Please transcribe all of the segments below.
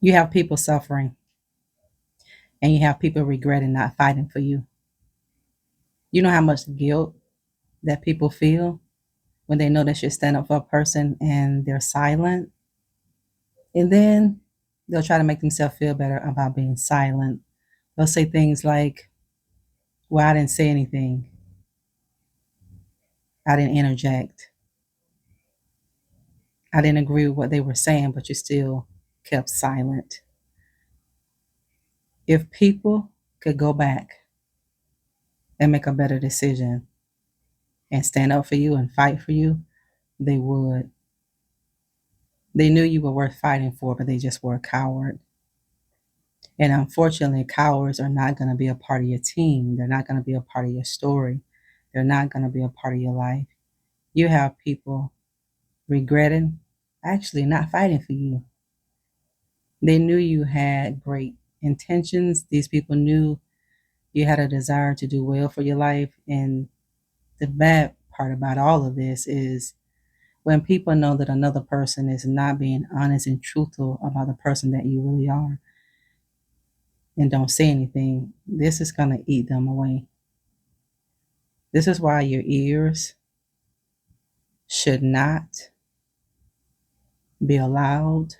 You have people suffering, and you have people regretting not fighting for you. You know how much guilt that people feel when they know they should stand up for a person and they're silent. And then they'll try to make themselves feel better about being silent. They'll say things like, well, I didn't say anything. I didn't interject. I didn't agree with what they were saying, but you still kept silent. If people could go back and make a better decision and stand up for you and fight for you, they would. They knew you were worth fighting for, but they just were a coward. And unfortunately, cowards are not going to be a part of your team. They're not going to be a part of your story. They're not going to be a part of your life. You have people regretting actually not fighting for you. They knew you had great intentions. These people knew you had a desire to do well for your life. And the bad part about all of this is when people know that another person is not being honest and truthful about the person that you really are and don't say anything, this is going to eat them away. This is why your ears should not be allowed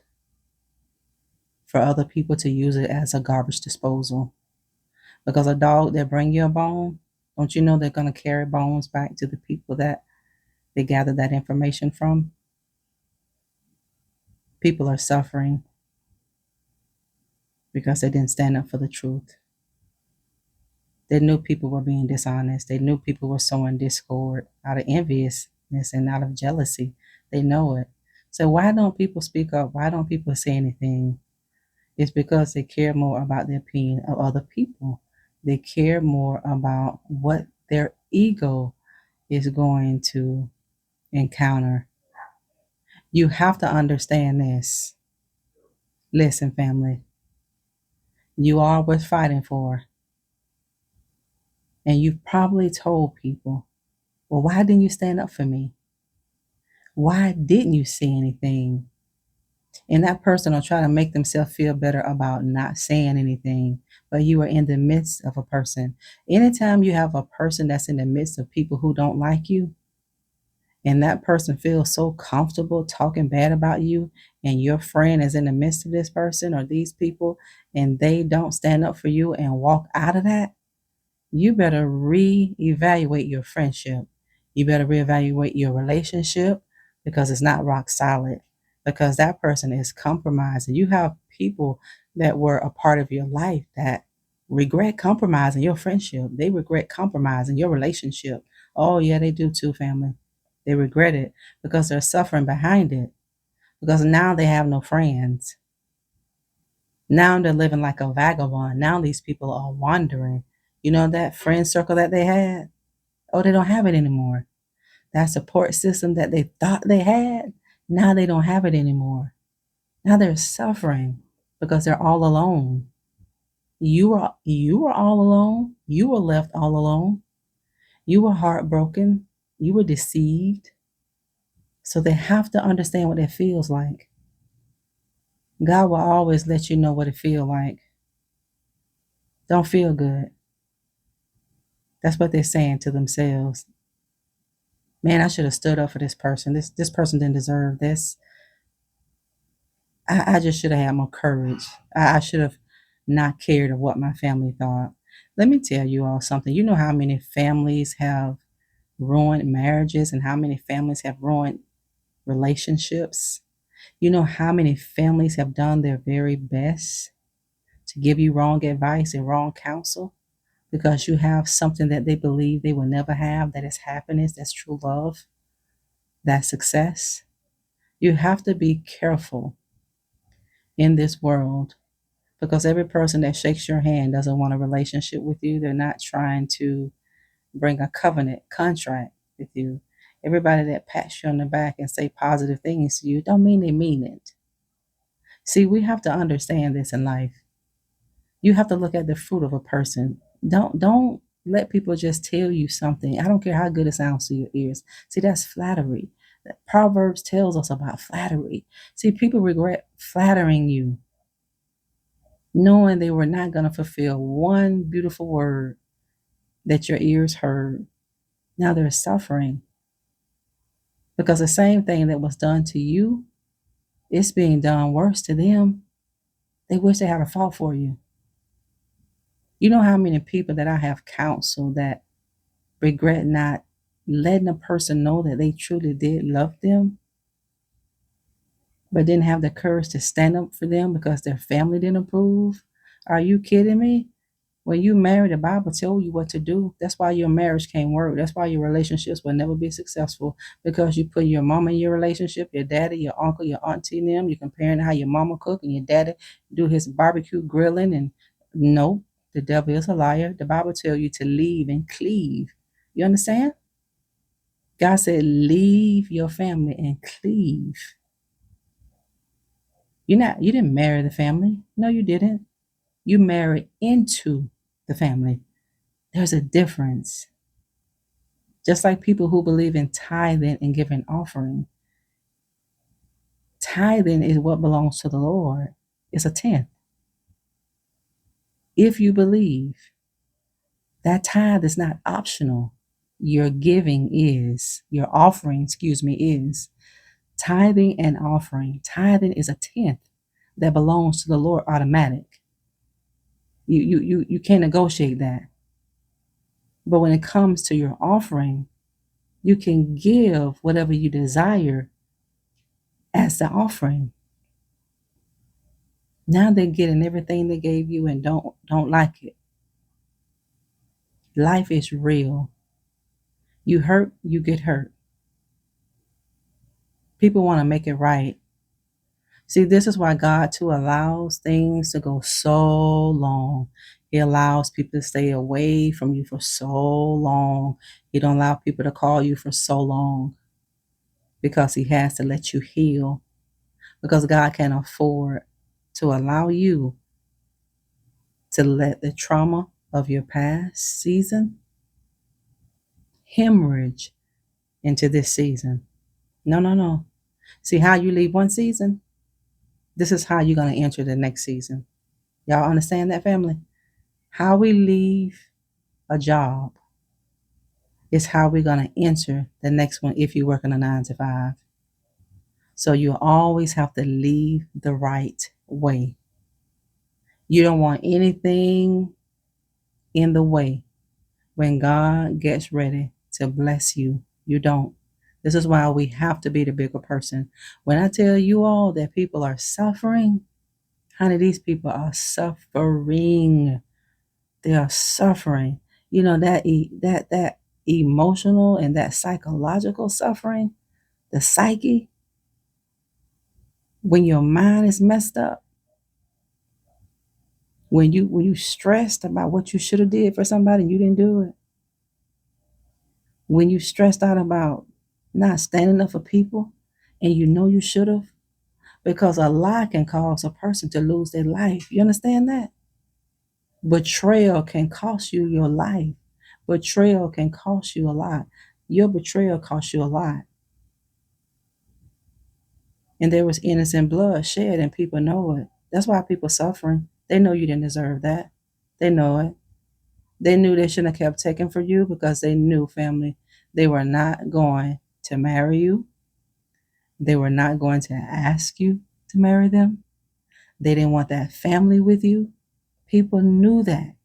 for other people to use it as a garbage disposal. Because a dog that bring you a bone, don't you know they're going to carry bones back to the people that they gathered that information from? People are suffering because they didn't stand up for the truth. They knew people were being dishonest. They knew people were sowing discord out of enviousness and out of jealousy. They know it. So why don't people speak up? Why don't people say anything? It's because they care more about the opinion of other people. They care more about what their ego is going to encounter. You have to understand this. Listen, family, you are worth fighting for. And you've probably told people, well, why didn't you stand up for me? Why didn't you say anything? And that person will try to make themselves feel better about not saying anything, but you are in the midst of a person. Anytime you have a person that's in the midst of people who don't like you, and that person feels so comfortable talking bad about you, and your friend is in the midst of this person or these people, and they don't stand up for you and walk out of that, you better reevaluate your friendship. You better reevaluate your relationship because it's not rock solid, because that person is compromised. And you have people that were a part of your life that regret compromising your friendship. They regret compromising your relationship. Oh, yeah, they do too, family. They regret it because they're suffering behind it, because now they have no friends. Now they're living like a vagabond. Now these people are wandering. You know that friend circle that they had? Oh, they don't have it anymore. That support system that they thought they had, now they don't have it anymore. Now they're suffering because they're all alone. You were all alone. You were left all alone. You were heartbroken. You were deceived. So they have to understand what it feels like. God will always let you know what it feels like. Don't feel good. That's what they're saying to themselves. Man, I should have stood up for this person. This person didn't deserve this. I just should have had more courage. I should have not cared of what my family thought. Let me tell you all something. You know how many families have ruined marriages and how many families have ruined relationships? You know how many families have done their very best to give you wrong advice and wrong counsel because you have something that they believe they will never have, that is happiness, that's true love, that's success. You have to be careful in this world because every person that shakes your hand doesn't want a relationship with you. They're not trying to bring a covenant contract with you. Everybody that pats you on the back and say positive things to you don't mean they mean it. See, we have to understand this in life. You have to look at the fruit of a person. Don't let people just tell you something. I don't care how good it sounds to your ears. See, that's flattery. Proverbs tells us about flattery. See, people regret flattering you. knowing they were not going to fulfill one beautiful word that your ears heard. Now they're suffering because the same thing that was done to you, it's being done worse to them. They wish they had a fault for you. You know how many people that I have counseled that regret not letting a person know that they truly did love them, but didn't have the courage to stand up for them because their family didn't approve? Are you kidding me? When you marry, the Bible tells you what to do. That's why your marriage can't work. That's why your relationships will never be successful, because you put your mama in your relationship, your daddy, your uncle, your auntie, and them. You're comparing how your mama cook and your daddy do his barbecue grilling. And no, the devil is a liar. The Bible tells you to leave and cleave. You understand? God said, leave your family and cleave. You didn't marry the family. No, you didn't. You married into the family. There's a difference. Just like people who believe in tithing and giving offering. Tithing is what belongs to the Lord. It's a tenth. If you believe, that tithe is not optional. Your giving is, your offering, is. Tithing and offering. Tithing is a tenth that belongs to the Lord automatic. You can't negotiate that. But when it comes to your offering, you can give whatever you desire as the offering. Now they're getting everything they gave you and don't like it. Life is real. You hurt, you get hurt. People want to make it right. See, this is why God too allows things to go so long. He allows people to stay away from you for so long. He don't allow people to call you for so long, because he has to let you heal. Because God can't afford to allow you to let the trauma of your past season hemorrhage into this season. No, no, no. See how you leave one season? This is how you're going to enter the next season. Y'all understand that, family? How we leave a job is how we're going to enter the next one if you work in a 9 to 5. So you always have to leave the right way. You don't want anything in the way when God gets ready to bless you. You don't. This is why we have to be the bigger person. When I tell you all that people are suffering, honey, these people are suffering. They are suffering. You know, that emotional and that psychological suffering, the psyche, when your mind is messed up, when you stressed about what you should have did for somebody and you didn't do it, when you stressed out about not standing up for people and you know you should have, because a lie can cause a person to lose their life. You understand that? Betrayal can cost you your life. Betrayal can cost you a lot. Your betrayal cost you a lot. And there was innocent blood shed, and people know it. That's why people suffering. They know you didn't deserve that. They know it. They knew they shouldn't have kept taking for you, because they knew, family, they were not going to marry you. They were not going to ask you to marry them. They didn't want that family with you. People knew that.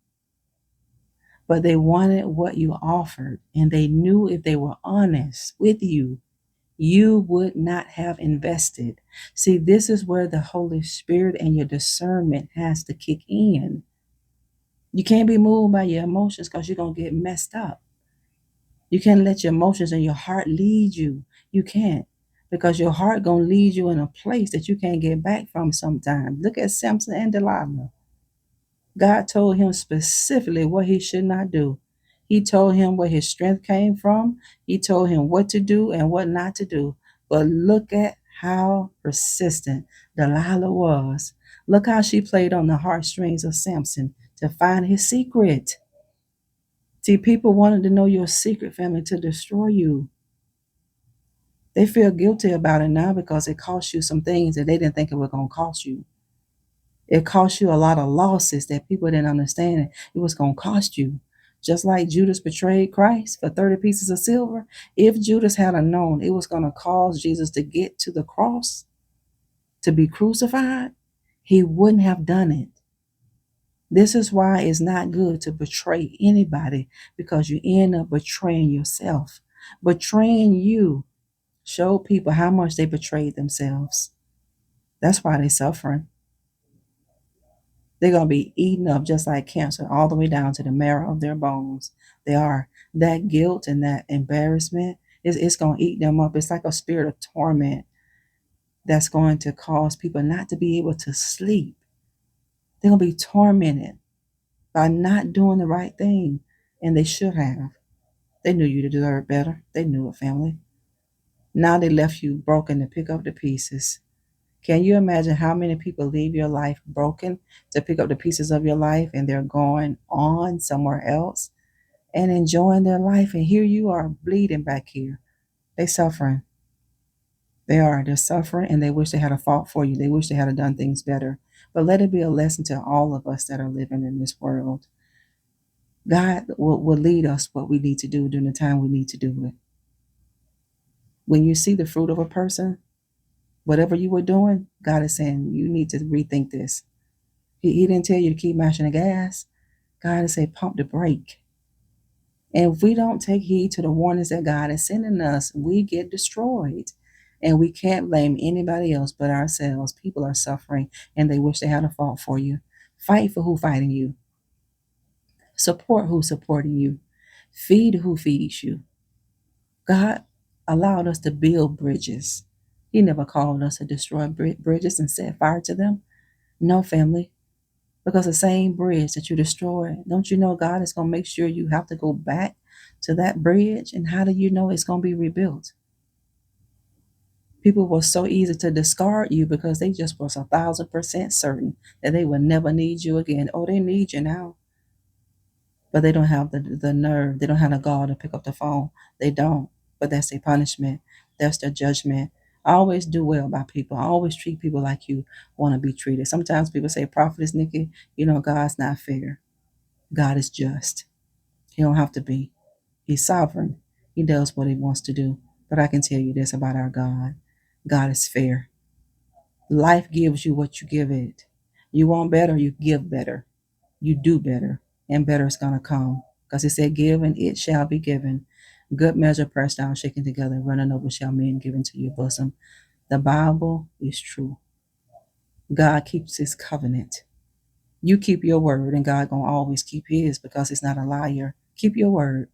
But they wanted what you offered, and they knew if they were honest with you, you would not have invested. See, this is where the Holy Spirit and your discernment has to kick in. You can't be moved by your emotions, because you're going to get messed up. You can't let your emotions and your heart lead you. You can't, because your heart going to lead you in a place that you can't get back from sometimes. Look at Samson and Delilah. God told him specifically what he should not do. He told him where his strength came from. He told him what to do and what not to do. But look at how persistent Delilah was. Look how she played on the heartstrings of Samson to find his secret. See, people wanted to know your secret, family, to destroy you. They feel guilty about it now because it cost you some things that they didn't think it was going to cost you. It cost you a lot of losses that people didn't understand it was going to cost you. Just like Judas betrayed Christ for 30 pieces of silver. If Judas had known it was going to cause Jesus to get to the cross, to be crucified, he wouldn't have done it. This is why it's not good to betray anybody, because you end up betraying yourself. Betraying you show people how much they betrayed themselves. That's why they're suffering. They're going to be eaten up just like cancer, all the way down to the marrow of their bones. They are. That guilt and that embarrassment, it's going to eat them up. It's like a spirit of torment that's going to cause people not to be able to sleep. They're going to be tormented by not doing the right thing, and they should have. They knew you deserved better. They knew it, family. Now they left you broken to pick up the pieces. Can you imagine how many people leave your life broken to pick up the pieces of your life, and they're going on somewhere else and enjoying their life, and here you are bleeding back here. They suffering. They are. They're suffering, and they wish they had a fought for you. They wish they had done things better. But let it be a lesson to all of us that are living in this world. God will lead us what we need to do during the time we need to do it. When you see the fruit of a person, whatever you were doing, God is saying you need to rethink this. He didn't tell you to keep mashing the gas. God is saying pump the brake. And if we don't take heed to the warnings that God is sending us, we get destroyed. And we can't blame anybody else but ourselves. People are suffering and they wish they had a fault for you. Fight for who fighting you. Support who's supporting you. Feed who feeds you. God allowed us to build bridges. He never called us to destroy bridges and set fire to them. No, family. Because the same bridge that you destroy, don't you know God is going to make sure you have to go back to that bridge? And how do you know it's going to be rebuilt? People were so easy to discard you because they just was 1,000% certain that they would never need you again. Oh, they need you now. But they don't have the nerve. They don't have the gall to pick up the phone. They don't. But that's their punishment. That's their judgment. Always do well by people. Always treat people like you want to be treated. Sometimes people say, Prophetess Nikki, God's not fair. God is just. He don't have to be. He's sovereign. He does what he wants to do. But I can tell you this about our God. God is fair. Life gives you what you give it. You want better, you give better. You do better, and better is going to come. Because it said, give and it shall be given. Good measure, pressed down, shaken together, running over shall men given to your bosom. The Bible is true. God keeps his covenant. You keep your word, and God going to always keep his, because he's not a liar. Keep your word.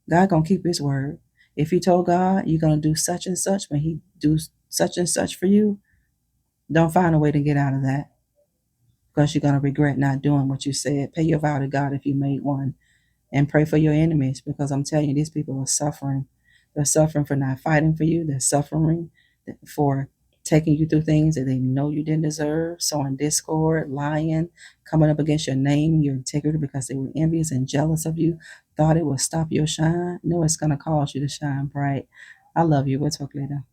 God going to keep his word. If you told God you're going to do such and such, when he do such and such for you, don't find a way to get out of that, because you're going to regret not doing what you said. Pay your vow to God if you made one, and pray for your enemies, because I'm telling you, these people are suffering. They're suffering for not fighting for you. They're suffering for taking you through things that they know you didn't deserve, sowing discord, lying, coming up against your name, your integrity, because they were envious and jealous of you, thought it would stop your shine. No, it's going to cause you to shine bright. I love you. We'll talk later.